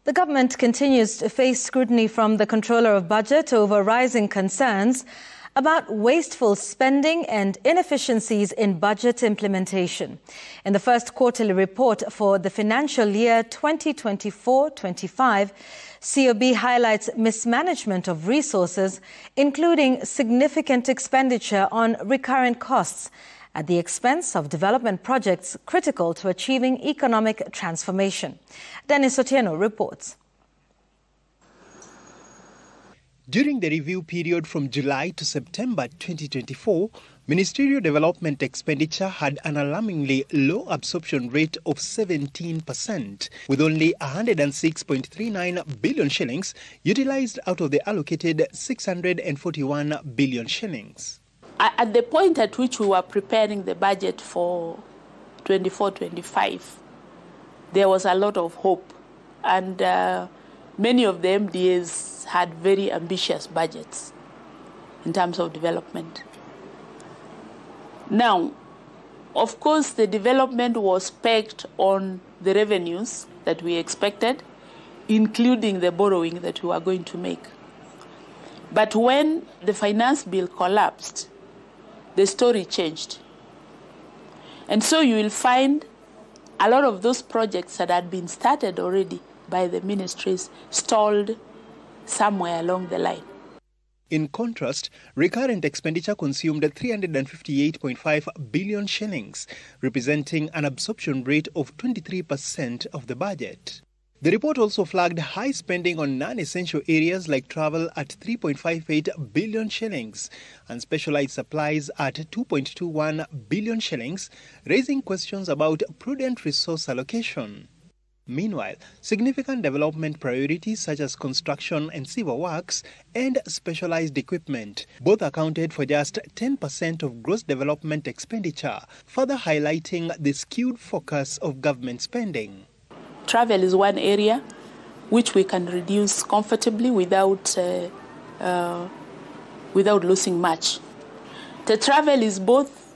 The government continues to face scrutiny from the Controller of Budget over rising concerns about wasteful spending and inefficiencies in budget implementation. In the first quarterly report for the financial year 2024-25, COB highlights mismanagement of resources, including significant expenditure on recurrent costs at the expense of development projects critical to achieving economic transformation. Dennis Otieno reports. During the review period from July to September 2024, Ministerial Development Expenditure had an alarmingly low absorption rate of 17%, with only 106.39 billion shillings utilized out of the allocated 641 billion shillings. At the point at which we were preparing the budget for 24-25, there was a lot of hope, and many of the MDAs had very ambitious budgets in terms of development. Now, of course, the development was pegged on the revenues that we expected, including the borrowing that we were going to make. But when the finance bill collapsed, the story changed. And so you will find a lot of those projects that had been started already by the ministries stalled somewhere along the line. In contrast, recurrent expenditure consumed 358.5 billion shillings, representing an absorption rate of 23% of the budget. The report also flagged high spending on non-essential areas like travel at 3.58 billion shillings and specialized supplies at 2.21 billion shillings, raising questions about prudent resource allocation. Meanwhile, significant development priorities such as construction and civil works and specialized equipment both accounted for just 10% of gross development expenditure, further highlighting the skewed focus of government spending. Travel is one area which we can reduce comfortably without losing much. The travel is both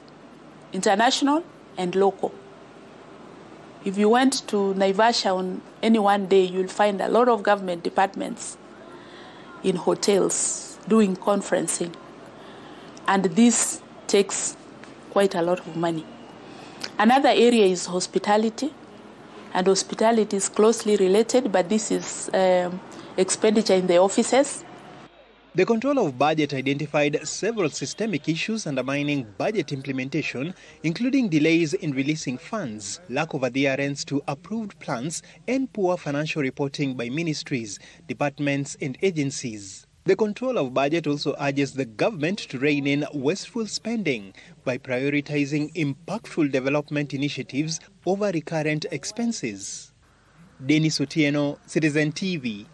international and local. If you went to Naivasha on any one day, you'll find a lot of government departments in hotels doing conferencing. And this takes quite a lot of money. Another area is hospitality. And hospitality is closely related, but this is expenditure in the offices. The Controller of Budget identified several systemic issues undermining budget implementation, including delays in releasing funds, lack of adherence to approved plans, and poor financial reporting by ministries, departments, and agencies. The Controller of Budget also urges the government to rein in wasteful spending by prioritizing impactful development initiatives over recurrent expenses. Dennis Otieno, Citizen TV.